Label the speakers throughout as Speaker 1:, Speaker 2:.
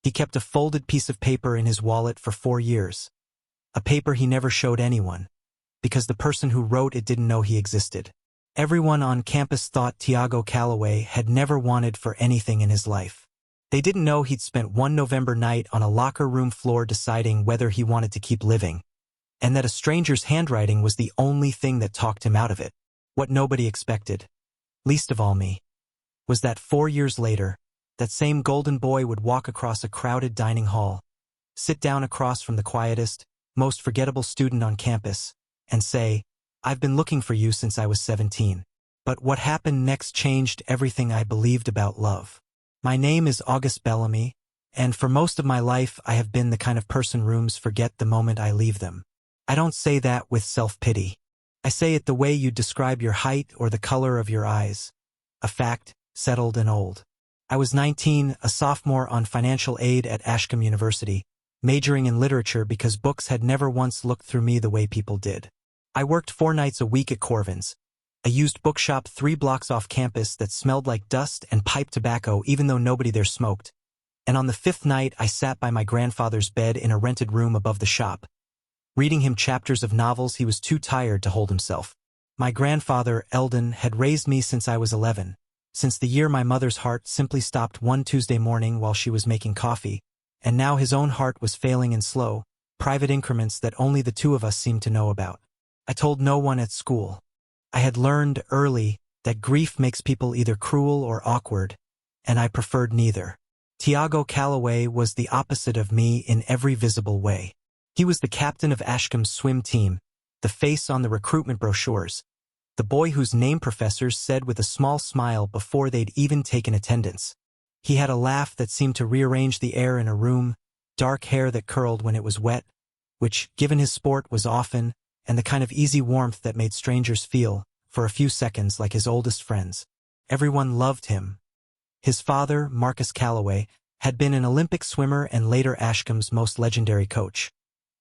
Speaker 1: He kept a folded piece of paper in his wallet for 4 years. A paper he never showed anyone, because the person who wrote it didn't know he existed. Everyone on campus thought Tiago Calloway had never wanted for anything in his life. They didn't know he'd spent one November night on a locker room floor deciding whether he wanted to keep living, and that a stranger's handwriting was the only thing that talked him out of it. What nobody expected, least of all me, was that 4 years later, that same golden boy would walk across a crowded dining hall, sit down across from the quietest, most forgettable student on campus, and say, "I've been looking for you since I was 17. But what happened next changed everything I believed about love. My name is August Bellamy, and for most of my life I have been the kind of person rooms forget the moment I leave them. I don't say that with self-pity. I say it the way you'd describe your height or the color of your eyes. A fact, settled and old. I was 19, a sophomore on financial aid at Ashcombe University, majoring in literature because books had never once looked through me the way people did. I worked 4 nights a week at Corvin's, a used bookshop 3 blocks off campus that smelled like dust and pipe tobacco even though nobody there smoked. And on the 5th night I sat by my grandfather's bed in a rented room above the shop, reading him chapters of novels he was too tired to hold himself. My grandfather, Eldon, had raised me since I was 11, since the year my mother's heart simply stopped one Tuesday morning while she was making coffee, and now his own heart was failing in slow, private increments that only the two of us seemed to know about. I told no one at school. I had learned early that grief makes people either cruel or awkward, and I preferred neither. Tiago Calloway was the opposite of me in every visible way. He was the captain of Ashcombe's swim team, the face on the recruitment brochures, the boy whose name professors said with a small smile before they'd even taken attendance. He had a laugh that seemed to rearrange the air in a room, dark hair that curled when it was wet, which, given his sport, was often, and the kind of easy warmth that made strangers feel, for a few seconds, like his oldest friends. Everyone loved him. His father, Marcus Calloway, had been an Olympic swimmer and later Ashcombe's most legendary coach.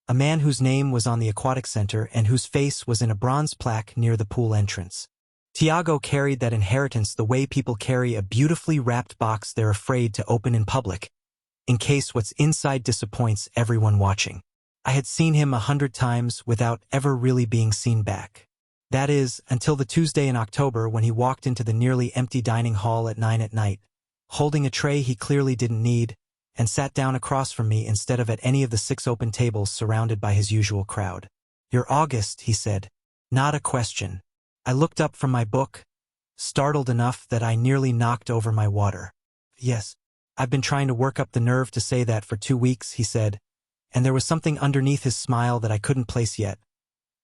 Speaker 1: A man whose name was on the aquatic center and whose face was in a bronze plaque near the pool entrance. Tiago carried that inheritance the way people carry a beautifully wrapped box they're afraid to open in public, in case what's inside disappoints everyone watching. I had seen him 100 times without ever really being seen back. That is, until the Tuesday in October when he walked into the nearly empty dining hall at 9 at night, holding a tray he clearly didn't need, and sat down across from me instead of at any of the 6 open tables surrounded by his usual crowd. "You're August," he said. Not a question. I looked up from my book, startled enough that I nearly knocked over my water. "Yes, I've been trying to work up the nerve to say that for 2 weeks," he said, and there was something underneath his smile that I couldn't place yet.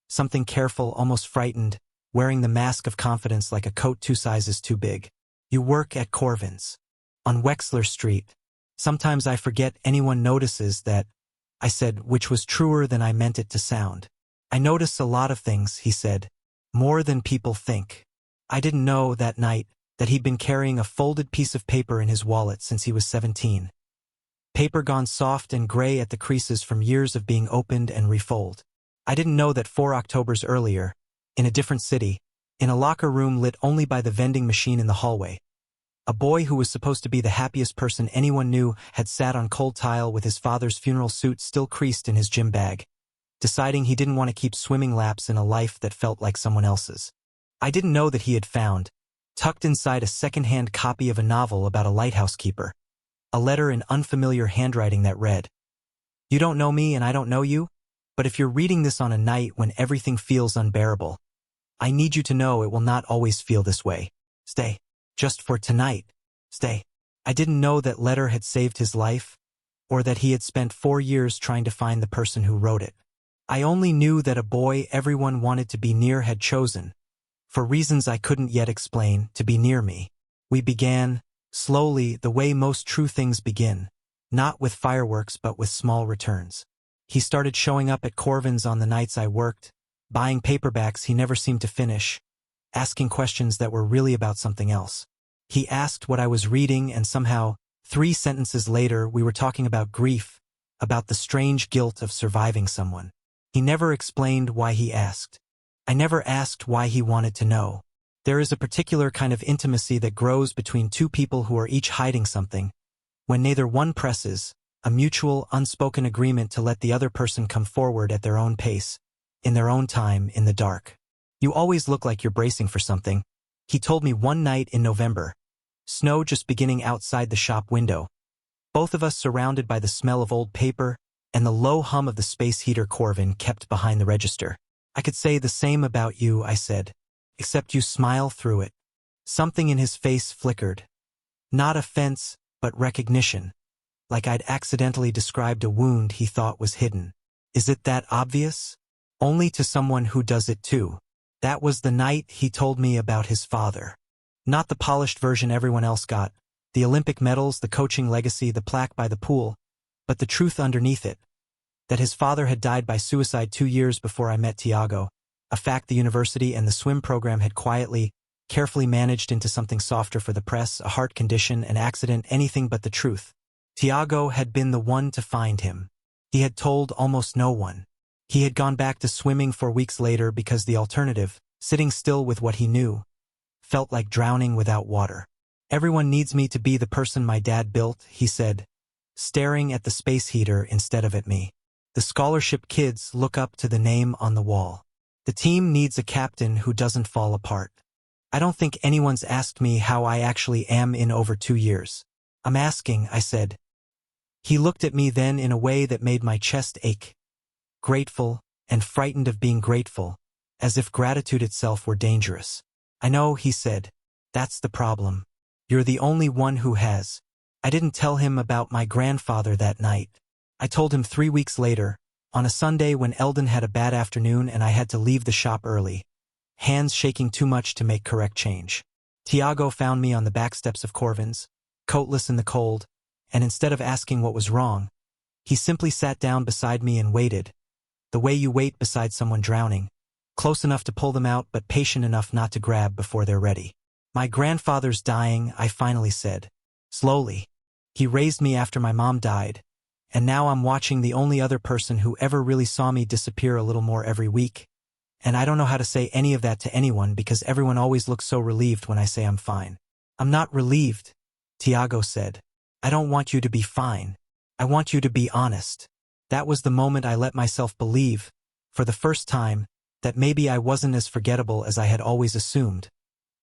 Speaker 1: Something careful, almost frightened, wearing the mask of confidence like a coat 2 sizes too big. "You work at Corvin's, on Wexler Street. Sometimes I forget anyone notices that," I said, which was truer than I meant it to sound. "I notice a lot of things," he said, "more than people think." I didn't know, that night, that he'd been carrying a folded piece of paper in his wallet since he was 17. Paper gone soft and gray at the creases from years of being opened and refolded. I didn't know that 4 Octobers earlier, in a different city, in a locker room lit only by the vending machine in the hallway, a boy who was supposed to be the happiest person anyone knew had sat on cold tile with his father's funeral suit still creased in his gym bag, deciding he didn't want to keep swimming laps in a life that felt like someone else's. I didn't know that he had found, tucked inside a second-hand copy of a novel about a lighthouse keeper, a letter in unfamiliar handwriting that read, "You don't know me and I don't know you, but if you're reading this on a night when everything feels unbearable, I need you to know it will not always feel this way. Stay. Just for tonight. Stay." I didn't know that letter had saved his life, or that he had spent 4 years trying to find the person who wrote it. I only knew that a boy everyone wanted to be near had chosen, for reasons I couldn't yet explain, to be near me. We began, slowly, the way most true things begin, not with fireworks but with small returns. He started showing up at Corvin's on the nights I worked, buying paperbacks he never seemed to finish, asking questions that were really about something else. He asked what I was reading, and somehow, 3 sentences later, we were talking about grief, about the strange guilt of surviving someone. He never explained why he asked. I never asked why he wanted to know. There is a particular kind of intimacy that grows between 2 people who are each hiding something, when neither one presses, a mutual, unspoken agreement to let the other person come forward at their own pace, in their own time, in the dark. You always look like you're bracing for something, he told me one night in November, snow just beginning outside the shop window, both of us surrounded by the smell of old paper and the low hum of the space heater Corvin kept behind the register. I could say the same about you, I said, except you smile through it. Something in his face flickered. Not offense, but recognition. Like I'd accidentally described a wound he thought was hidden. Is it that obvious? Only to someone who does it too. That was the night he told me about his father. Not the polished version everyone else got, the Olympic medals, the coaching legacy, the plaque by the pool, but the truth underneath it. That his father had died by suicide 2 years before I met Tiago, a fact the university and the swim program had quietly, carefully managed into something softer for the press, a heart condition, an accident, anything but the truth. Tiago had been the one to find him. He had told almost no one. He had gone back to swimming 4 weeks later because the alternative, sitting still with what he knew, felt like drowning without water. Everyone needs me to be the person my dad built, he said, staring at the space heater instead of at me. The scholarship kids look up to the name on the wall. The team needs a captain who doesn't fall apart. I don't think anyone's asked me how I actually am in over 2 years. I'm asking, I said. He looked at me then in a way that made my chest ache. Grateful, and frightened of being grateful, as if gratitude itself were dangerous. I know, he said. That's the problem. You're the only one who has. I didn't tell him about my grandfather that night. I told him 3 weeks later, on a Sunday when Eldon had a bad afternoon and I had to leave the shop early, hands shaking too much to make correct change. Tiago found me on the back steps of Corvin's, coatless in the cold, and instead of asking what was wrong, he simply sat down beside me and waited, the way you wait beside someone drowning, close enough to pull them out but patient enough not to grab before they're ready. My grandfather's dying, I finally said. Slowly. He raised me after my mom died, and now I'm watching the only other person who ever really saw me disappear a little more every week. And I don't know how to say any of that to anyone because everyone always looks so relieved when I say I'm fine. I'm not relieved, Tiago said. I don't want you to be fine. I want you to be honest. That was the moment I let myself believe, for the first time, that maybe I wasn't as forgettable as I had always assumed.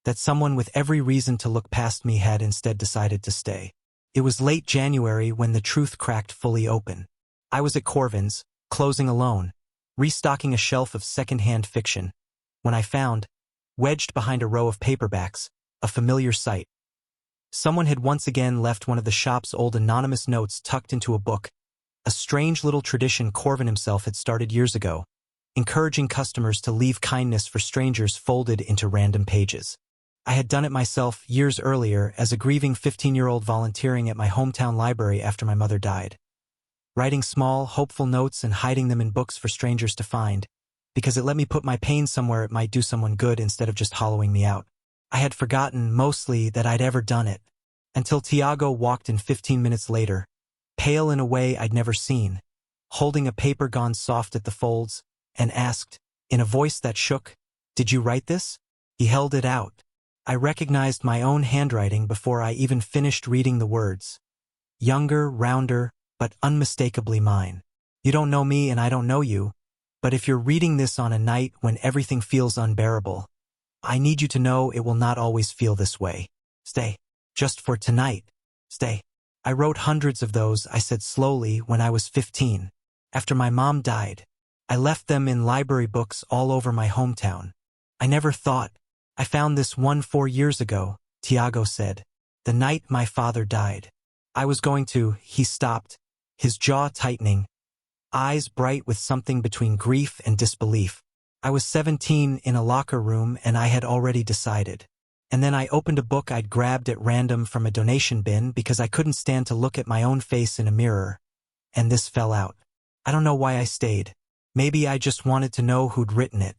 Speaker 1: That someone with every reason to look past me had instead decided to stay. It was late January when the truth cracked fully open. I was at Corvin's, closing alone, restocking a shelf of second-hand fiction, when I found, wedged behind a row of paperbacks, a familiar sight. Someone had once again left one of the shop's old anonymous notes tucked into a book, a strange little tradition Corvin himself had started years ago, encouraging customers to leave kindness for strangers folded into random pages. I had done it myself years earlier as a grieving 15-year-old volunteering at my hometown library after my mother died. Writing small, hopeful notes and hiding them in books for strangers to find, because it let me put my pain somewhere it might do someone good instead of just hollowing me out. I had forgotten, mostly, that I'd ever done it, until Tiago walked in 15 minutes later, pale in a way I'd never seen, holding a paper gone soft at the folds, and asked, in a voice that shook, "Did you write this?" He held it out. I recognized my own handwriting before I even finished reading the words. Younger, rounder, but unmistakably mine. You don't know me and I don't know you, but if you're reading this on a night when everything feels unbearable, I need you to know it will not always feel this way. Stay. Just for tonight. Stay. I wrote hundreds of those, I said slowly, when I was 15. After my mom died, I left them in library books all over my hometown. I never thought. I found this one 4 years ago, Tiago said. The night my father died. I was going to, he stopped, his jaw tightening, eyes bright with something between grief and disbelief. I was 17 in a locker room and I had already decided. And then I opened a book I'd grabbed at random from a donation bin because I couldn't stand to look at my own face in a mirror. And this fell out. I don't know why I stayed. Maybe I just wanted to know who'd written it.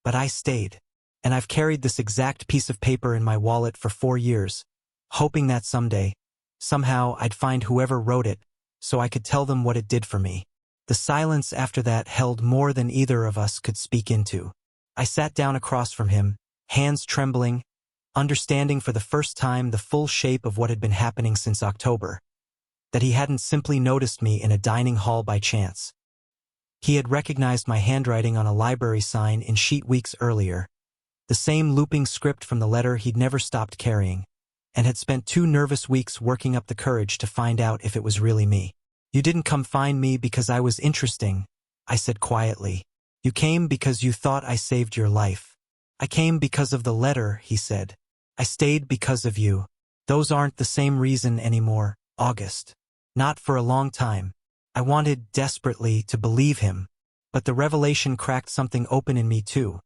Speaker 1: But I stayed. And I've carried this exact piece of paper in my wallet for 4 years, hoping that someday, somehow I'd find whoever wrote it, so I could tell them what it did for me. The silence after that held more than either of us could speak into. I sat down across from him, hands trembling, understanding for the first time the full shape of what had been happening since October. that he hadn't simply noticed me in a dining hall by chance. He had recognized my handwriting on a library sign in sheet weeks earlier, the same looping script from the letter he'd never stopped carrying, and had spent 2 nervous weeks working up the courage to find out if it was really me. "You didn't come find me because I was interesting," I said quietly. "You came because you thought I saved your life." "I came because of the letter," he said. "I stayed because of you. Those aren't the same reason anymore, August. Not for a long time." I wanted desperately to believe him, but the revelation cracked something open in me too.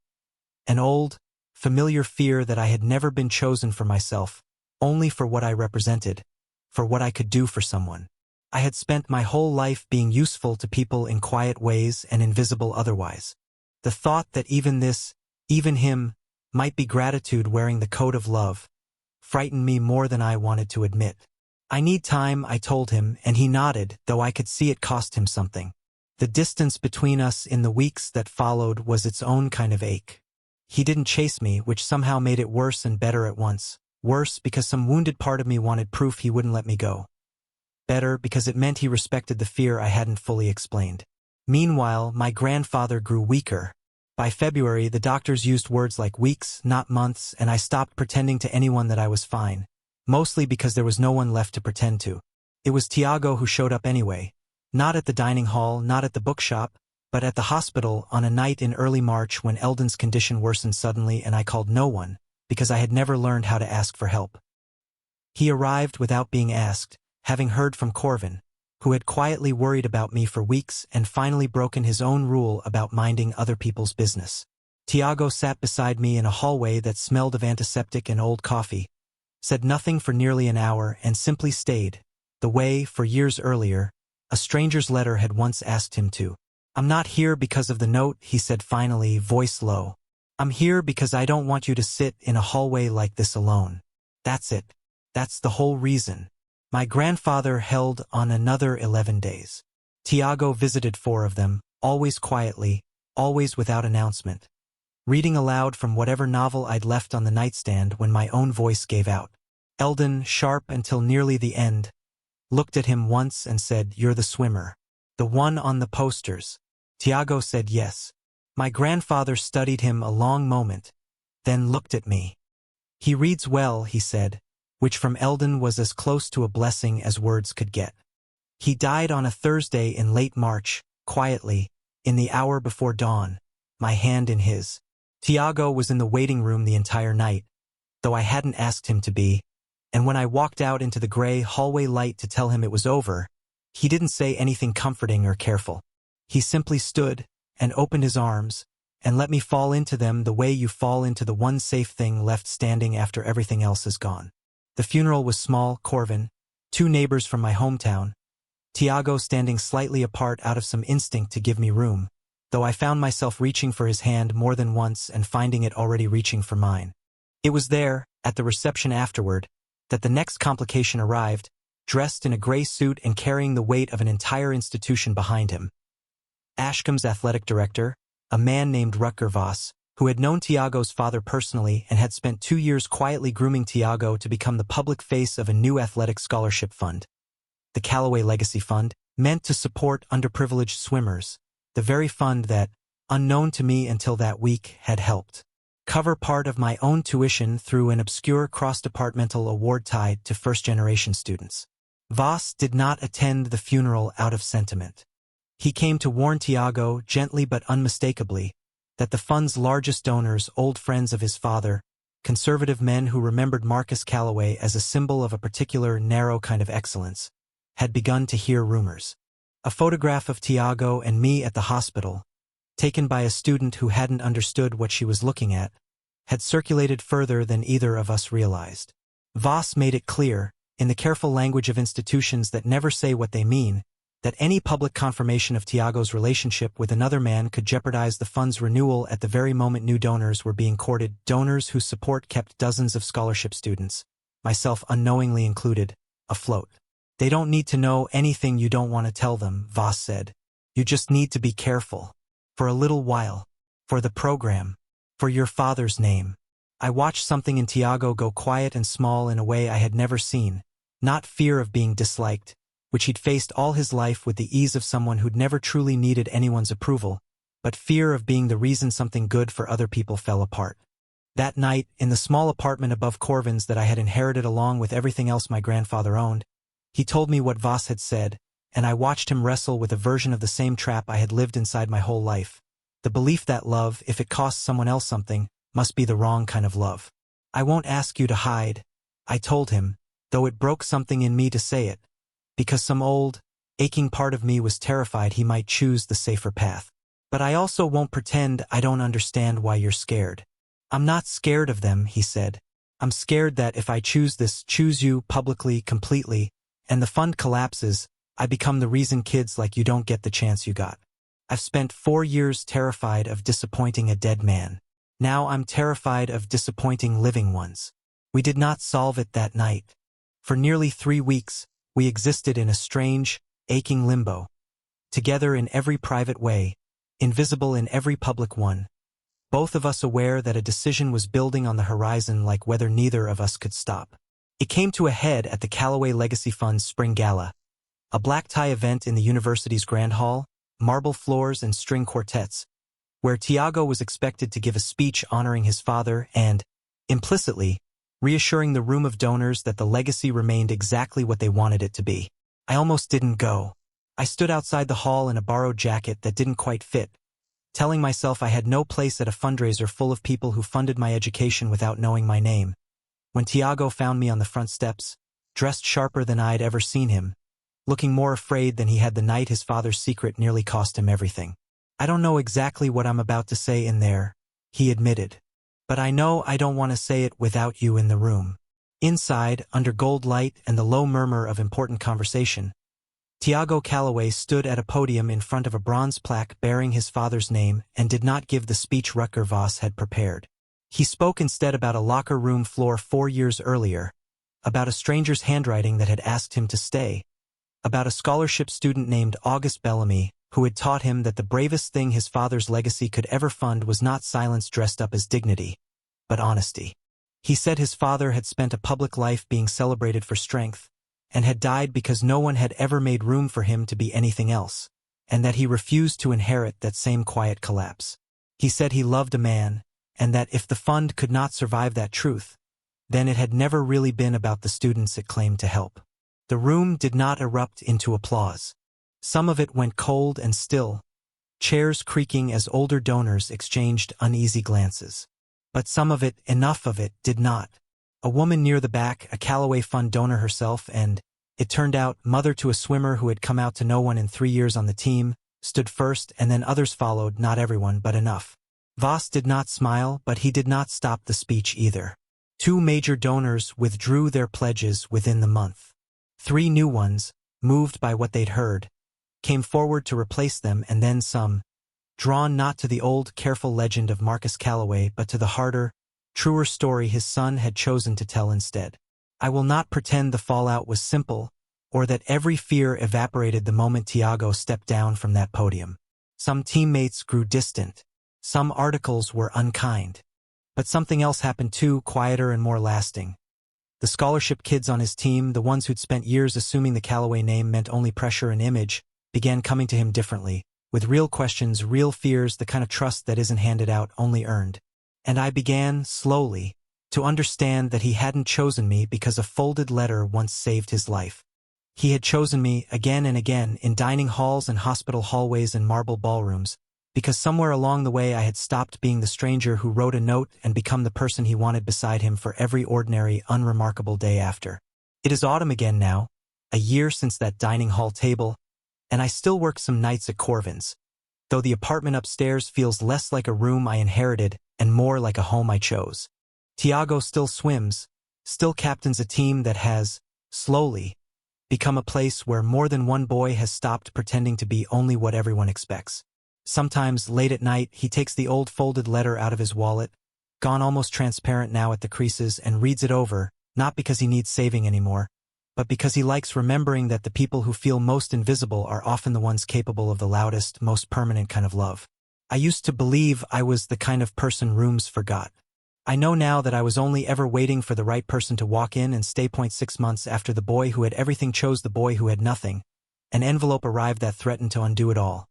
Speaker 1: An old, familiar fear that I had never been chosen for myself, only for what I represented, for what I could do for someone. I had spent my whole life being useful to people in quiet ways and invisible otherwise. The thought that even this, even him, might be gratitude wearing the coat of love, frightened me more than I wanted to admit. "I need time," I told him, and he nodded, though I could see it cost him something. The distance between us in the weeks that followed was its own kind of ache. He didn't chase me, which somehow made it worse and better at once. Worse because some wounded part of me wanted proof he wouldn't let me go. Better because it meant he respected the fear I hadn't fully explained. Meanwhile, my grandfather grew weaker. By February, the doctors used words like weeks, not months, and I stopped pretending to anyone that I was fine. Mostly because there was no one left to pretend to. It was Tiago who showed up anyway. Not at the dining hall, not at the bookshop, but at the hospital on a night in early March when Eldon's condition worsened suddenly and I called no one, because I had never learned how to ask for help. He arrived without being asked, having heard from Corvin, who had quietly worried about me for weeks and finally broken his own rule about minding other people's business. Tiago sat beside me in a hallway that smelled of antiseptic and old coffee, said nothing for nearly an hour and simply stayed, the way, for years earlier, a stranger's letter had once asked him to. "I'm not here because of the note," he said finally, voice low. "I'm here because I don't want you to sit in a hallway like this alone. That's it. That's the whole reason." My grandfather held on another 11 days. Tiago visited 4 of them, always quietly, always without announcement. Reading aloud from whatever novel I'd left on the nightstand when my own voice gave out. Eldon, sharp until nearly the end, looked at him once and said, "You're the swimmer. The one on the posters." Tiago said yes. My grandfather studied him a long moment, then looked at me. "He reads well," he said, which from Eldon was as close to a blessing as words could get. He died on a Thursday in late March, quietly, in the hour before dawn, my hand in his. Tiago was in the waiting room the entire night, though I hadn't asked him to be, and when I walked out into the gray hallway light to tell him it was over, he didn't say anything comforting or careful. He simply stood and opened his arms and let me fall into them the way you fall into the one safe thing left standing after everything else is gone. The funeral was small, Corvin, 2 neighbors from my hometown, Tiago standing slightly apart out of some instinct to give me room, though I found myself reaching for his hand more than once and finding it already reaching for mine. It was there, at the reception afterward, that the next complication arrived, dressed in a gray suit and carrying the weight of an entire institution behind him. Ashcombe's athletic director, a man named Rutger Voss, who had known Tiago's father personally and had spent 2 years quietly grooming Tiago to become the public face of a new athletic scholarship fund. The Callaway Legacy Fund, meant to support underprivileged swimmers, the very fund that, unknown to me until that week, had helped cover part of my own tuition through an obscure cross-departmental award tied to first-generation students. Voss did not attend the funeral out of sentiment. He came to warn Tiago, gently but unmistakably, that the fund's largest donors, old friends of his father, conservative men who remembered Marcus Callaway as a symbol of a particular narrow kind of excellence, had begun to hear rumors. A photograph of Tiago and me at the hospital, taken by a student who hadn't understood what she was looking at, had circulated further than either of us realized. Voss made it clear, in the careful language of institutions that never say what they mean, that any public confirmation of Tiago's relationship with another man could jeopardize the fund's renewal at the very moment new donors were being courted, donors whose support kept dozens of scholarship students, myself unknowingly included, afloat. "They don't need to know anything you don't want to tell them," Voss said. "You just need to be careful. For a little while. For the program. For your father's name." I watched something in Tiago go quiet and small in a way I had never seen, not fear of being disliked, which he'd faced all his life with the ease of someone who'd never truly needed anyone's approval, but fear of being the reason something good for other people fell apart. That night, in the small apartment above Corvin's that I had inherited along with everything else my grandfather owned, he told me what Voss had said, and I watched him wrestle with a version of the same trap I had lived inside my whole life. The belief that love, if it costs someone else something, must be the wrong kind of love. "I won't ask you to hide," I told him, though it broke something in me to say it, because some old, aching part of me was terrified he might choose the safer path. "But I also won't pretend I don't understand why you're scared." "I'm not scared of them," he said. "I'm scared that if I choose you publicly, completely, and the fund collapses, I become the reason kids like you don't get the chance you got. I've spent 4 years terrified of disappointing a dead man. Now I'm terrified of disappointing living ones." We did not solve it that night. For nearly 3 weeks, we existed in a strange, aching limbo, together in every private way, invisible in every public one, both of us aware that a decision was building on the horizon like whether neither of us could stop. It came to a head at the Callaway Legacy Fund's Spring Gala, a black tie event in the university's Grand Hall, marble floors and string quartets, where Tiago was expected to give a speech honoring his father and, implicitly, reassuring the room of donors that the legacy remained exactly what they wanted it to be. I almost didn't go. I stood outside the hall in a borrowed jacket that didn't quite fit, telling myself I had no place at a fundraiser full of people who funded my education without knowing my name. When Tiago found me on the front steps, dressed sharper than I'd ever seen him, looking more afraid than he had the night his father's secret nearly cost him everything. "I don't know exactly what I'm about to say in there," he admitted. "But I know I don't want to say it without you in the room." Inside, under gold light and the low murmur of important conversation, Tiago Callaway stood at a podium in front of a bronze plaque bearing his father's name and did not give the speech Rutger Voss had prepared. He spoke instead about a locker room floor 4 years earlier, about a stranger's handwriting that had asked him to stay, about a scholarship student named August Bellamy who had taught him that the bravest thing his father's legacy could ever fund was not silence dressed up as dignity, but honesty. He said his father had spent a public life being celebrated for strength, and had died because no one had ever made room for him to be anything else, and that he refused to inherit that same quiet collapse. He said he loved a man, and that if the fund could not survive that truth, then it had never really been about the students it claimed to help. The room did not erupt into applause. Some of it went cold and still, chairs creaking as older donors exchanged uneasy glances. But some of it, enough of it, did not. A woman near the back, a Callaway Fund donor herself and, it turned out, mother to a swimmer who had come out to no one in 3 years on the team, stood first and then others followed, not everyone but enough. Voss did not smile, but he did not stop the speech either. 2 major donors withdrew their pledges within the month. 3 new ones, moved by what they'd heard, came forward to replace them, and then some, drawn not to the old, careful legend of Marcus Callaway but to the harder, truer story his son had chosen to tell instead. I will not pretend the fallout was simple, or that every fear evaporated the moment Tiago stepped down from that podium. Some teammates grew distant. Some articles were unkind. But something else happened too, quieter and more lasting. The scholarship kids on his team, the ones who'd spent years assuming the Callaway name meant only pressure and image, began coming to him differently, with real questions, real fears, the kind of trust that isn't handed out, only earned. And I began, slowly, to understand that he hadn't chosen me because a folded letter once saved his life. He had chosen me, again and again, in dining halls and hospital hallways and marble ballrooms, because somewhere along the way I had stopped being the stranger who wrote a note and become the person he wanted beside him for every ordinary, unremarkable day after. It is autumn again now, a year since that dining hall table, and I still work some nights at Corvin's, though the apartment upstairs feels less like a room I inherited and more like a home I chose. Tiago still swims, still captains a team that has, slowly, become a place where more than one boy has stopped pretending to be only what everyone expects. Sometimes, late at night, he takes the old folded letter out of his wallet, gone almost transparent now at the creases, and reads it over, not because he needs saving anymore, but because he likes remembering that the people who feel most invisible are often the ones capable of the loudest, most permanent kind of love. I used to believe I was the kind of person rooms forgot. I know now that I was only ever waiting for the right person to walk in and stay. 6 months after the boy who had everything chose the boy who had nothing, An envelope arrived that threatened to undo it all.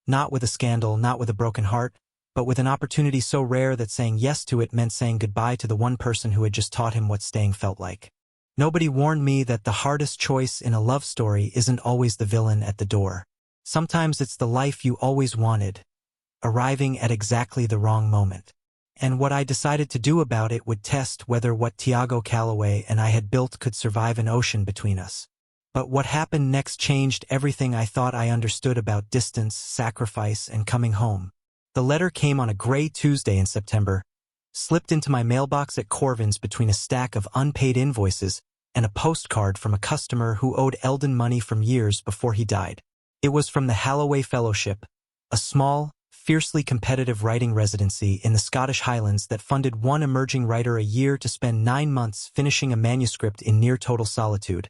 Speaker 1: Not with a scandal, not with a broken heart, but with an opportunity so rare that saying yes to it meant saying goodbye to the one person who had just taught him what staying felt like. Nobody warned me that the hardest choice in a love story isn't always the villain at the door. Sometimes it's the life you always wanted, arriving at exactly the wrong moment. And what I decided to do about it would test whether what Tiago Calloway and I had built could survive an ocean between us. But what happened next changed everything I thought I understood about distance, sacrifice, and coming home. The letter came on a gray Tuesday in September, slipped into my mailbox at Corvin's between a stack of unpaid invoices and a postcard from a customer who owed Eldon money from years before he died. It was from the Holloway Fellowship, a small, fiercely competitive writing residency in the Scottish Highlands that funded one emerging writer a year to spend 9 months finishing a manuscript in near total solitude,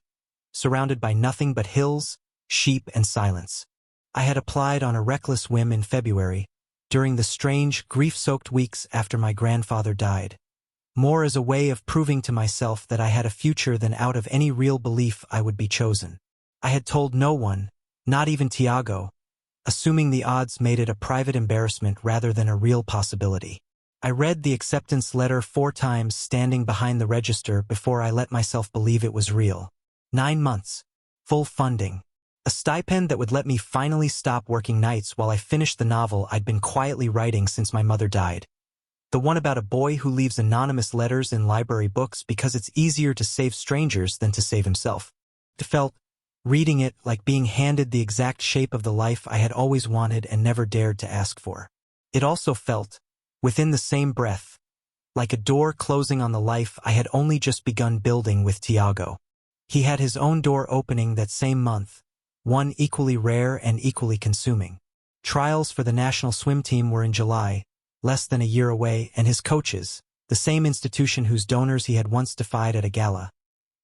Speaker 1: surrounded by nothing but hills, sheep, and silence. I had applied on a reckless whim in February, during the strange, grief-soaked weeks after my grandfather died, more as a way of proving to myself that I had a future than out of any real belief I would be chosen. I had told no one, not even Tiago, assuming the odds made it a private embarrassment rather than a real possibility. I read the acceptance letter 4 times standing behind the register before I let myself believe it was real. 9 months, full funding, a stipend that would let me finally stop working nights while I finished the novel I'd been quietly writing since my mother died. The one about a boy who leaves anonymous letters in library books because it's easier to save strangers than to save himself. It felt, reading it, like being handed the exact shape of the life I had always wanted and never dared to ask for. It also felt, within the same breath, like a door closing on the life I had only just begun building with Tiago. He had his own door opening that same month, one equally rare and equally consuming. Trials for the national swim team were in July, less than a year away, and his coaches, the same institution whose donors he had once defied at a gala,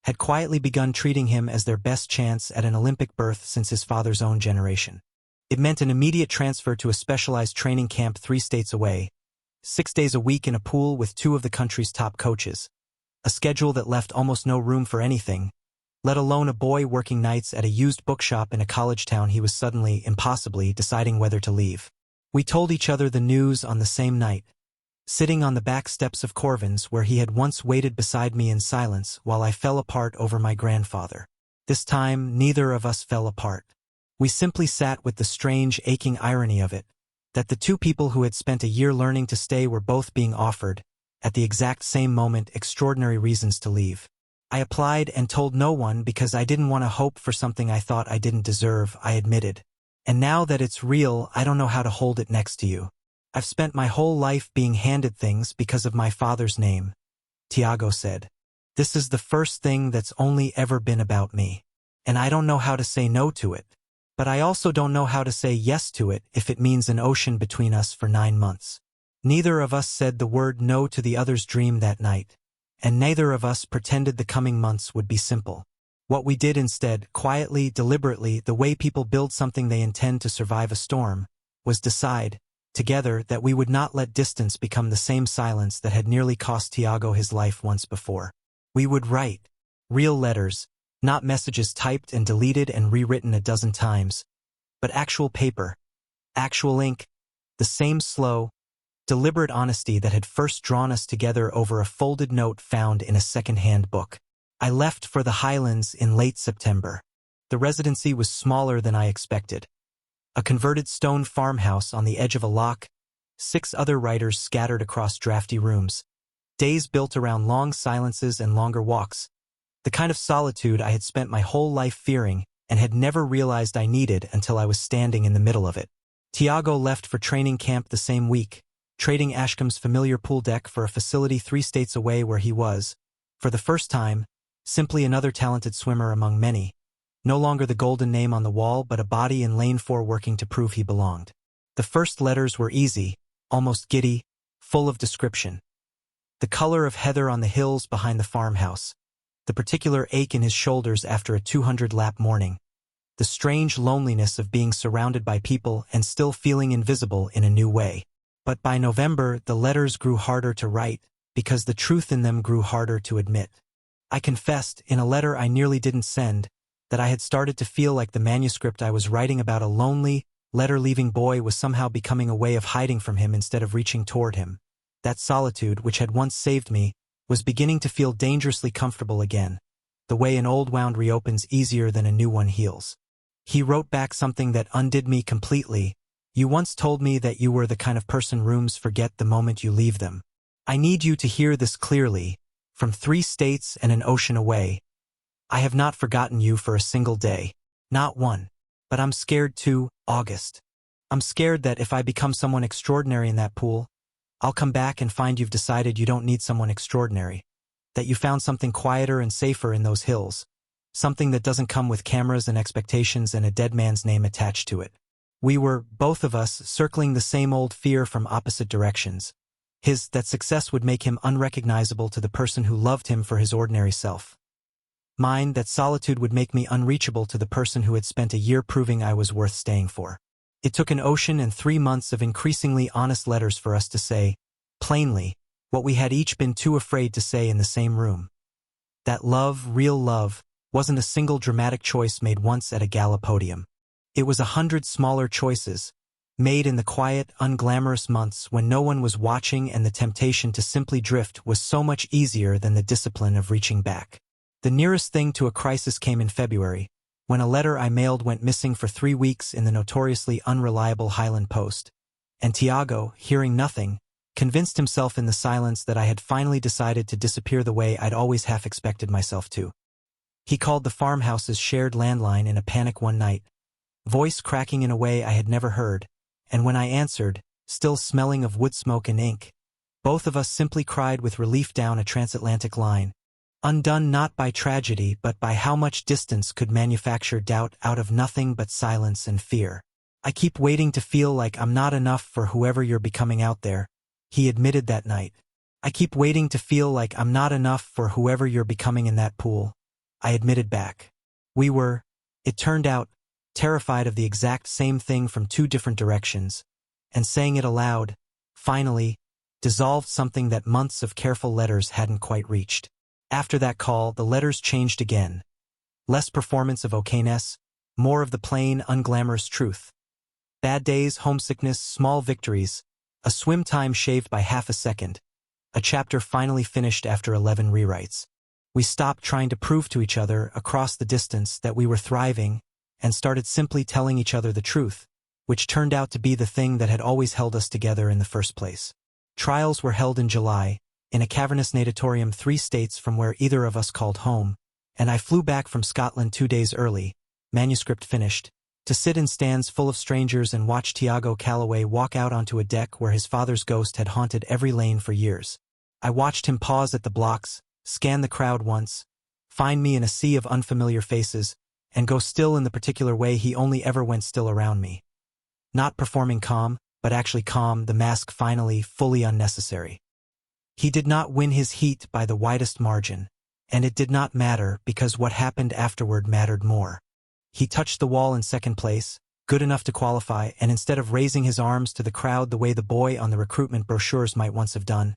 Speaker 1: had quietly begun treating him as their best chance at an Olympic berth since his father's own generation. It meant an immediate transfer to a specialized training camp 3 states away, 6 days a week in a pool with 2 of the country's top coaches, a schedule that left almost no room for anything, let alone a boy working nights at a used bookshop in a college town he was suddenly, impossibly, deciding whether to leave. We told each other the news on the same night, sitting on the back steps of Corvin's where he had once waited beside me in silence while I fell apart over my grandfather. This time, neither of us fell apart. We simply sat with the strange, aching irony of it, that the 2 people who had spent a year learning to stay were both being offered, at the exact same moment, extraordinary reasons to leave. I applied and told no one because I didn't want to hope for something I thought I didn't deserve, I admitted. And now that it's real, I don't know how to hold it next to you. I've spent my whole life being handed things because of my father's name, Tiago said. This is the first thing that's only ever been about me. And I don't know how to say no to it. But I also don't know how to say yes to it if it means an ocean between us for 9 months. Neither of us said the word no to the other's dream that night, and neither of us pretended the coming months would be simple. What we did instead, quietly, deliberately, the way people build something they intend to survive a storm, was decide, together, that we would not let distance become the same silence that had nearly cost Tiago his life once before. We would write real letters, not messages typed and deleted and rewritten a dozen times, but actual paper, actual ink, the same slow, deliberate honesty that had first drawn us together over a folded note found in a second-hand book. I left for the Highlands in late September. The residency was smaller than I expected. A converted stone farmhouse on the edge of a loch, 6 other writers scattered across drafty rooms, days built around long silences and longer walks, the kind of solitude I had spent my whole life fearing and had never realized I needed until I was standing in the middle of it. Tiago left for training camp the same week, trading Ashcombe's familiar pool deck for a facility 3 states away where he was, for the first time, simply another talented swimmer among many, no longer the golden name on the wall but a body in lane 4 working to prove he belonged. The first letters were easy, almost giddy, full of description. The color of heather on the hills behind the farmhouse, the particular ache in his shoulders after a 200-lap morning, the strange loneliness of being surrounded by people and still feeling invisible in a new way. But by November, the letters grew harder to write, because the truth in them grew harder to admit. I confessed, in a letter I nearly didn't send, that I had started to feel like the manuscript I was writing about a lonely, letter-leaving boy was somehow becoming a way of hiding from him instead of reaching toward him. That solitude, which had once saved me, was beginning to feel dangerously comfortable again, the way an old wound reopens easier than a new one heals. He wrote back something that undid me completely. You once told me that you were the kind of person rooms forget the moment you leave them. I need you to hear this clearly. From 3 states and an ocean away, I have not forgotten you for a single day. Not one. But I'm scared too, August. I'm scared that if I become someone extraordinary in that pool, I'll come back and find you've decided you don't need someone extraordinary. That you found something quieter and safer in those hills. Something that doesn't come with cameras and expectations and a dead man's name attached to it. We were, both of us, circling the same old fear from opposite directions. His, that success would make him unrecognizable to the person who loved him for his ordinary self. Mine, that solitude would make me unreachable to the person who had spent a year proving I was worth staying for. It took an ocean and 3 months of increasingly honest letters for us to say, plainly, what we had each been too afraid to say in the same room. That love, real love, wasn't a single dramatic choice made once at a gala podium. It was 100 smaller choices, made in the quiet, unglamorous months when no one was watching and the temptation to simply drift was so much easier than the discipline of reaching back. The nearest thing to a crisis came in February, when a letter I mailed went missing for 3 weeks in the notoriously unreliable Highland Post, and Tiago, hearing nothing, convinced himself in the silence that I had finally decided to disappear the way I'd always half expected myself to. He called the farmhouse's shared landline in a panic one night, voice cracking in a way I had never heard, and when I answered, still smelling of wood smoke and ink, both of us simply cried with relief down a transatlantic line, undone not by tragedy but by how much distance could manufacture doubt out of nothing but silence and fear. I keep waiting to feel like I'm not enough for whoever you're becoming out there, he admitted that night. I keep waiting to feel like I'm not enough for whoever you're becoming in that pool, I admitted back. We were, it turned out, terrified of the exact same thing from 2 different directions, and saying it aloud, finally, dissolved something that months of careful letters hadn't quite reached. After that call, the letters changed again. Less performance of okayness, more of the plain, unglamorous truth. Bad days, homesickness, small victories, a swim time shaved by half a second, a chapter finally finished after 11 rewrites. We stopped trying to prove to each other across the distance that we were thriving and started simply telling each other the truth, which turned out to be the thing that had always held us together in the first place. Trials were held in July, in a cavernous natatorium 3 states from where either of us called home, and I flew back from Scotland 2 days early, manuscript finished, to sit in stands full of strangers and watch Tiago Calloway walk out onto a deck where his father's ghost had haunted every lane for years. I watched him pause at the blocks, scan the crowd once, find me in a sea of unfamiliar faces, and go still in the particular way he only ever went still around me. Not performing calm, but actually calm, the mask finally, fully unnecessary. He did not win his heat by the widest margin, and it did not matter because what happened afterward mattered more. He touched the wall in second place, good enough to qualify, and instead of raising his arms to the crowd the way the boy on the recruitment brochures might once have done,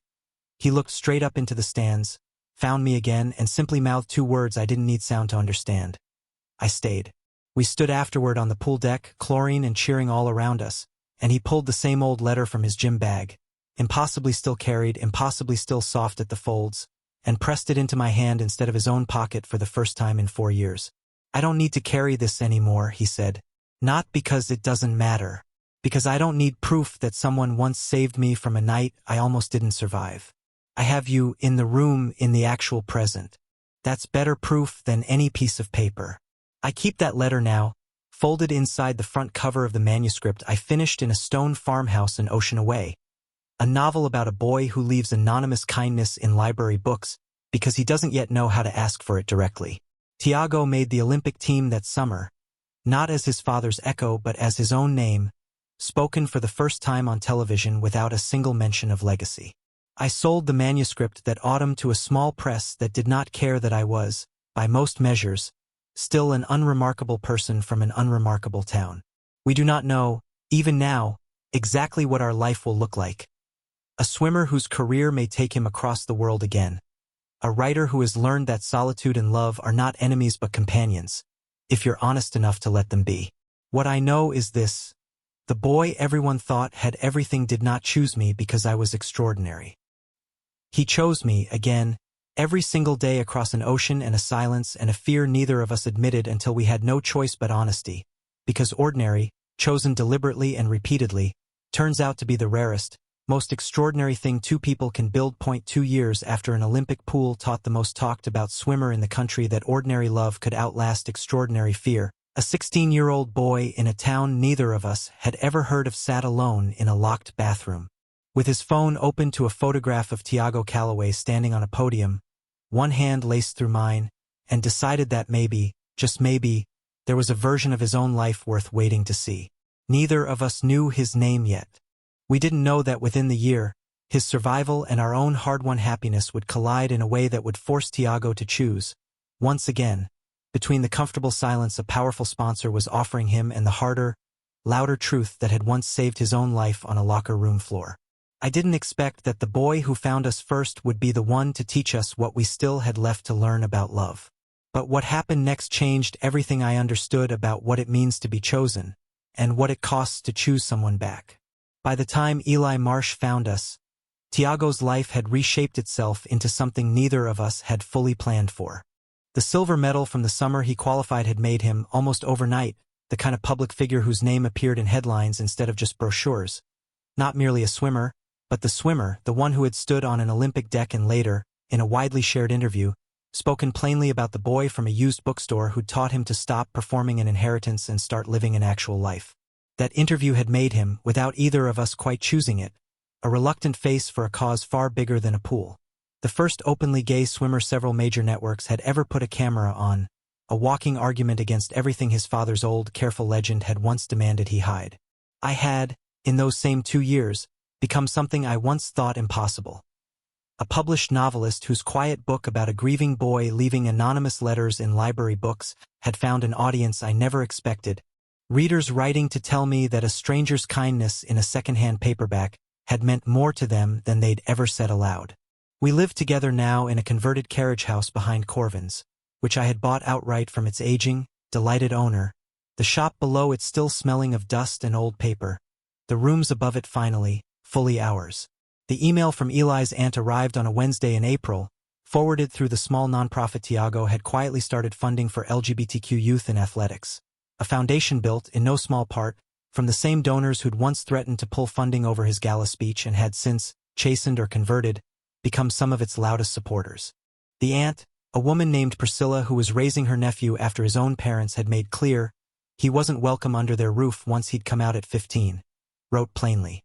Speaker 1: he looked straight up into the stands, found me again, and simply mouthed 2 words I didn't need sound to understand. I stayed. We stood afterward on the pool deck, chlorine and cheering all around us, and he pulled the same old letter from his gym bag, impossibly still carried, impossibly still soft at the folds, and pressed it into my hand instead of his own pocket for the first time in 4 years. I don't need to carry this anymore, he said. Not because it doesn't matter. Because I don't need proof that someone once saved me from a night I almost didn't survive. I have you in the room in the actual present. That's better proof than any piece of paper. I keep that letter now, folded inside the front cover of the manuscript I finished in a stone farmhouse an ocean away. A novel about a boy who leaves anonymous kindness in library books because he doesn't yet know how to ask for it directly. Tiago made the Olympic team that summer, not as his father's echo but as his own name, spoken for the first time on television without a single mention of legacy. I sold the manuscript that autumn to a small press that did not care that I was, by most measures, still an unremarkable person from an unremarkable town. We do not know, even now, exactly what our life will look like. A swimmer whose career may take him across the world again. A writer who has learned that solitude and love are not enemies but companions. if you're honest enough to let them be. What I know is this. The boy everyone thought had everything did not choose me because I was extraordinary. He chose me, again, every single day across an ocean and a silence and a fear neither of us admitted until we had no choice but honesty, because ordinary, chosen deliberately and repeatedly, turns out to be the rarest, most extraordinary thing two people can build. 2 years after an Olympic pool taught the most talked about swimmer in the country that ordinary love could outlast extraordinary fear, a 16-year-old boy in a town neither of us had ever heard of sat alone in a locked bathroom, with his phone open to a photograph of Tiago Calloway standing on a podium, one hand laced through mine, and decided that maybe, just maybe, there was a version of his own life worth waiting to see. Neither of us knew his name yet. We didn't know that within the year, his survival and our own hard-won happiness would collide in a way that would force Tiago to choose, once again, between the comfortable silence a powerful sponsor was offering him and the harder, louder truth that had once saved his own life on a locker room floor. I didn't expect that the boy who found us first would be the one to teach us what we still had left to learn about love. But what happened next changed everything I understood about what it means to be chosen, and what it costs to choose someone back. By the time Eli Marsh found us, Tiago's life had reshaped itself into something neither of us had fully planned for. The silver medal from the summer he qualified had made him, almost overnight, the kind of public figure whose name appeared in headlines instead of just brochures. Not merely a swimmer, but the swimmer, the one who had stood on an Olympic deck and later, in a widely shared interview, spoken plainly about the boy from a used bookstore who'd taught him to stop performing an inheritance and start living an actual life. That interview had made him, without either of us quite choosing it, a reluctant face for a cause far bigger than a pool. The first openly gay swimmer several major networks had ever put a camera on, a walking argument against everything his father's old, careful legend had once demanded he hide. I had, in those same 2 years, become something I once thought impossible. A published novelist whose quiet book about a grieving boy leaving anonymous letters in library books had found an audience I never expected. Readers writing to tell me that a stranger's kindness in a second-hand paperback had meant more to them than they'd ever said aloud. We lived together now in a converted carriage house behind Corvin's, which I had bought outright from its aging, delighted owner, the shop below it still smelling of dust and old paper, the rooms above it finally, fully ours. The email from Eli's aunt arrived on a Wednesday in April, forwarded through the small nonprofit Tiago had quietly started funding for LGBTQ youth in athletics. A foundation built, in no small part, from the same donors who'd once threatened to pull funding over his gala speech and had since, chastened or converted, become some of its loudest supporters. The aunt, a woman named Priscilla who was raising her nephew after his own parents had made clear he wasn't welcome under their roof once he'd come out at 15, wrote plainly.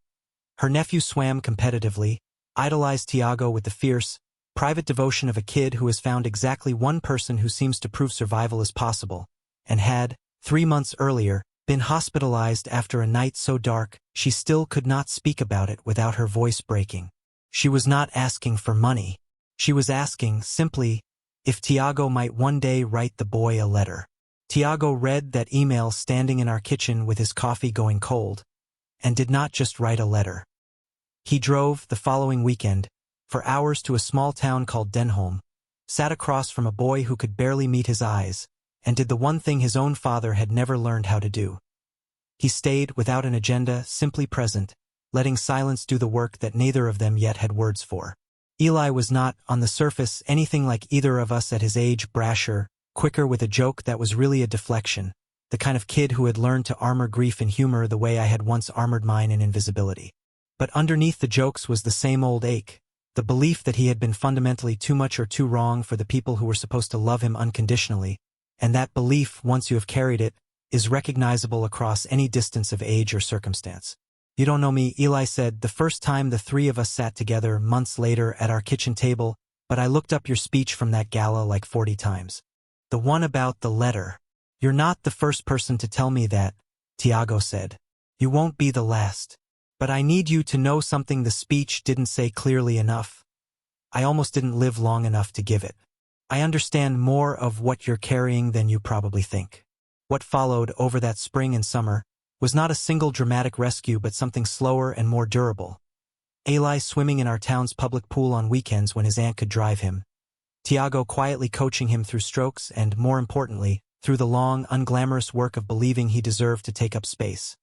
Speaker 1: Her nephew swam competitively, idolized Tiago with the fierce, private devotion of a kid who has found exactly one person who seems to prove survival is possible, and had, 3 months earlier, been hospitalized after a night so dark she still could not speak about it without her voice breaking. She was not asking for money. She was asking, simply, if Tiago might one day write the boy a letter. Tiago read that email standing in our kitchen with his coffee going cold, and did not just write a letter. He drove, the following weekend, for hours to a small town called Denholm, sat across from a boy who could barely meet his eyes, and did the one thing his own father had never learned how to do. He stayed without an agenda, simply present, letting silence do the work that neither of them yet had words for. Eli was not, on the surface, anything like either of us at his age, brasher, quicker with a joke that was really a deflection, the kind of kid who had learned to armor grief in humor the way I had once armored mine in invisibility. But underneath the jokes was the same old ache, the belief that he had been fundamentally too much or too wrong for the people who were supposed to love him unconditionally, and that belief, once you have carried it, is recognizable across any distance of age or circumstance. You don't know me, Eli said, the first time the three of us sat together months later at our kitchen table, but I looked up your speech from that gala like 40 times. The one about the letter. You're not the first person to tell me that, Tiago said. You won't be the last. But I need you to know something the speech didn't say clearly enough. I almost didn't live long enough to give it. I understand more of what you're carrying than you probably think. What followed over that spring and summer was not a single dramatic rescue but something slower and more durable. Eli swimming in our town's public pool on weekends when his aunt could drive him. Tiago quietly coaching him through strokes and, more importantly, through the long, unglamorous work of believing he deserved to take up space.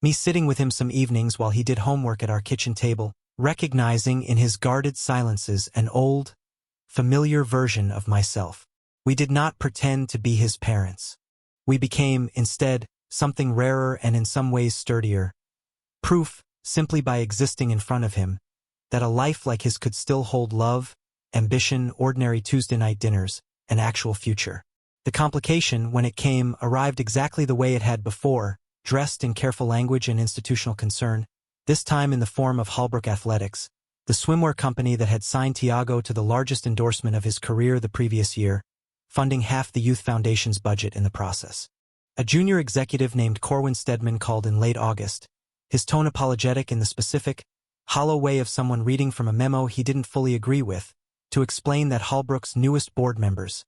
Speaker 1: Me sitting with him some evenings while he did homework at our kitchen table, recognizing in his guarded silences an old, familiar version of myself. We did not pretend to be his parents. We became, instead, something rarer and in some ways sturdier. Proof, simply by existing in front of him, that a life like his could still hold love, ambition, ordinary Tuesday night dinners, an actual future. The complication, when it came, arrived exactly the way it had before, dressed in careful language and institutional concern, this time in the form of Heartbreak Athletics, the swimwear company that had signed Tiago to the largest endorsement of his career the previous year, funding half the Youth Foundation's budget in the process. A junior executive named Corwin Stedman called in late August, his tone apologetic in the specific, hollow way of someone reading from a memo he didn't fully agree with, to explain that Heartbreak's newest board members,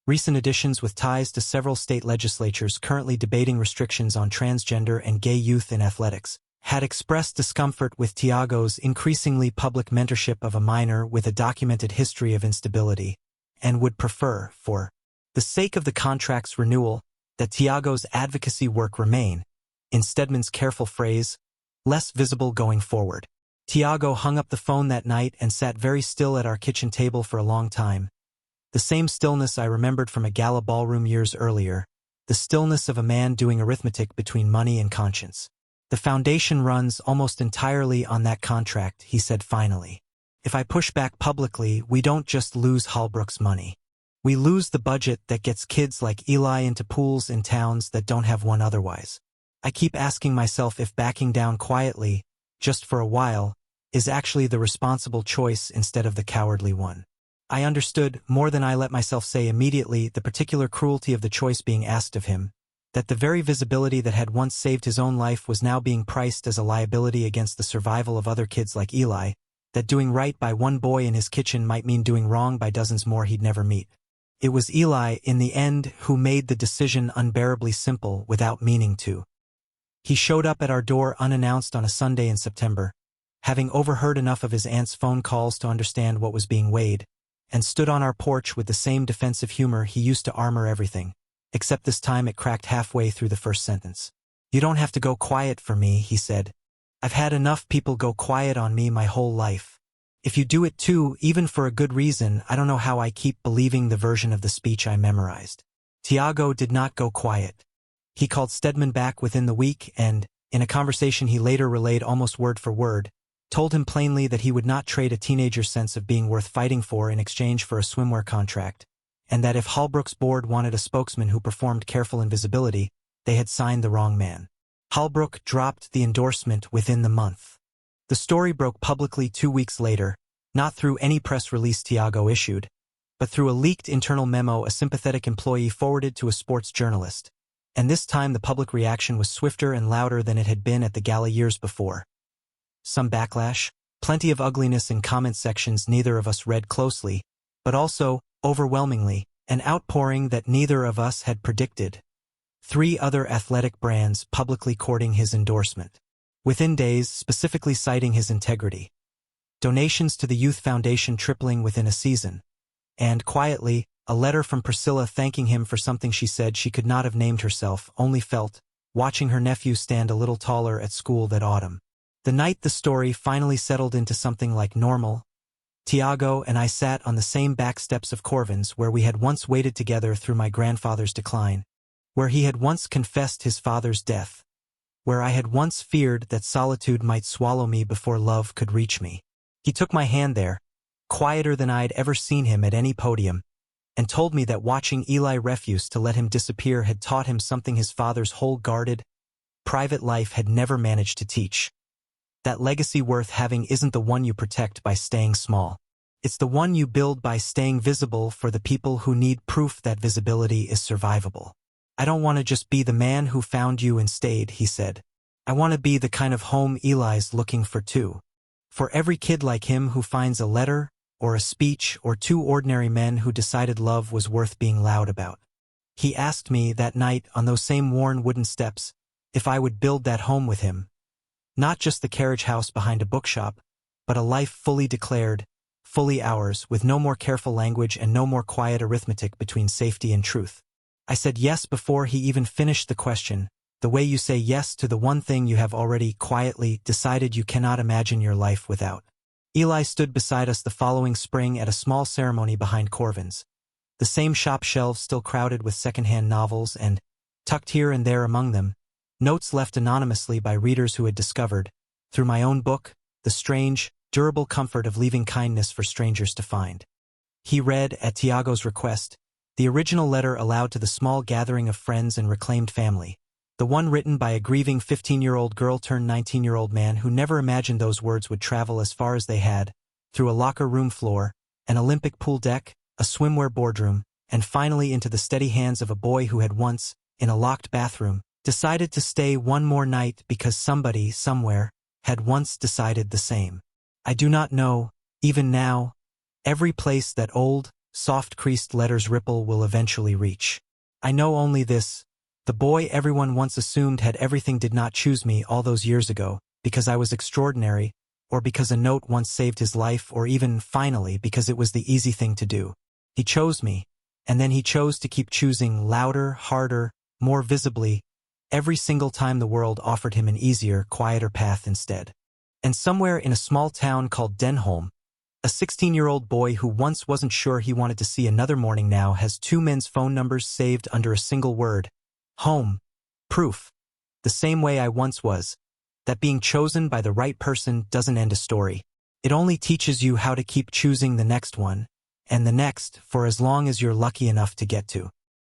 Speaker 1: recent additions with ties to several state legislatures currently debating restrictions on transgender and gay youth in athletics, had expressed discomfort with Tiago's increasingly public mentorship of a minor with a documented history of instability, and would prefer, for the sake of the contract's renewal, that Tiago's advocacy work remain, in Stedman's careful phrase, less visible going forward. Tiago hung up the phone that night and sat very still at our kitchen table for a long time. The same stillness I remembered from a gala ballroom years earlier, the stillness of a man doing arithmetic between money and conscience. The foundation runs almost entirely on that contract, he said finally. If I push back publicly, we don't just lose Heartbreak's money. We lose the budget that gets kids like Eli into pools in towns that don't have one otherwise. I keep asking myself if backing down quietly, just for a while, is actually the responsible choice instead of the cowardly one. I understood, more than I let myself say immediately, the particular cruelty of the choice being asked of him, that the very visibility that had once saved his own life was now being priced as a liability against the survival of other kids like Eli, that doing right by one boy in his kitchen might mean doing wrong by dozens more he'd never meet. It was Eli, in the end, who made the decision unbearably simple without meaning to. He showed up at our door unannounced on a Sunday in September, having overheard enough of his aunt's phone calls to understand what was being weighed, and stood on our porch with the same defensive humor he used to armor everything, except this time it cracked halfway through the first sentence. "You don't have to go quiet for me," he said. "I've had enough people go quiet on me my whole life. If you do it too, even for a good reason, I don't know how I keep believing the version of the speech I memorized." Tiago did not go quiet. He called Stedman back within the week and, in a conversation he later relayed almost word for word, told him plainly that he would not trade a teenager's sense of being worth fighting for in exchange for a swimwear contract, and that if Heartbreak's board wanted a spokesman who performed careful invisibility, they had signed the wrong man. Heartbreak dropped the endorsement within the month. The story broke publicly 2 weeks later, not through any press release Tiago issued, but through a leaked internal memo a sympathetic employee forwarded to a sports journalist, and this time the public reaction was swifter and louder than it had been at the gala years before. Some backlash, plenty of ugliness in comment sections neither of us read closely, but also, overwhelmingly, an outpouring that neither of us had predicted. 3 other athletic brands publicly courting his endorsement. Within days, specifically citing his integrity. Donations to the Youth Foundation tripling within a season. And, quietly, a letter from Priscilla thanking him for something she said she could not have named herself, only felt, watching her nephew stand a little taller at school that autumn. The night the story finally settled into something like normal, Tiago and I sat on the same back steps of Corvin's where we had once waited together through my grandfather's decline, where he had once confessed his father's death, where I had once feared that solitude might swallow me before love could reach me. He took my hand there, quieter than I'd ever seen him at any podium, and told me that watching Eli refuse to let him disappear had taught him something his father's whole guarded, private life had never managed to teach. That legacy worth having isn't the one you protect by staying small. It's the one you build by staying visible for the people who need proof that visibility is survivable. "I don't want to just be the man who found you and stayed," he said. "I want to be the kind of home Eli's looking for too. For every kid like him who finds a letter, or a speech, or 2 ordinary men who decided love was worth being loud about." He asked me that night on those same worn wooden steps if I would build that home with him. Not just the carriage house behind a bookshop, but a life fully declared, fully ours, with no more careful language and no more quiet arithmetic between safety and truth. I said yes before he even finished the question, the way you say yes to the one thing you have already quietly decided you cannot imagine your life without. Eli stood beside us the following spring at a small ceremony behind Corvin's. The same shop shelves still crowded with secondhand novels and, tucked here and there among them, notes left anonymously by readers who had discovered, through my own book, the strange, durable comfort of leaving kindness for strangers to find. He read, at Tiago's request, the original letter aloud to the small gathering of friends and reclaimed family, the one written by a grieving 15-year-old girl turned 19-year-old man who never imagined those words would travel as far as they had, through a locker room floor, an Olympic pool deck, a swimwear boardroom, and finally into the steady hands of a boy who had once, in a locked bathroom, decided to stay one more night because somebody, somewhere, had once decided the same. I do not know, even now, every place that old, soft-creased letters ripple will eventually reach. I know only this: the boy everyone once assumed had everything did not choose me all those years ago, because I was extraordinary, or because a note once saved his life, or even, finally, because it was the easy thing to do. He chose me, and then he chose to keep choosing louder, harder, more visibly, every single time the world offered him an easier, quieter path instead. And somewhere in a small town called Denholm, a 16-year-old boy who once wasn't sure he wanted to see another morning now has two men's phone numbers saved under a single word: home. Proof. The same way I once was, that being chosen by the right person doesn't end a story. It only teaches you how to keep choosing the next one, and the next, for as long as you're lucky enough to get to.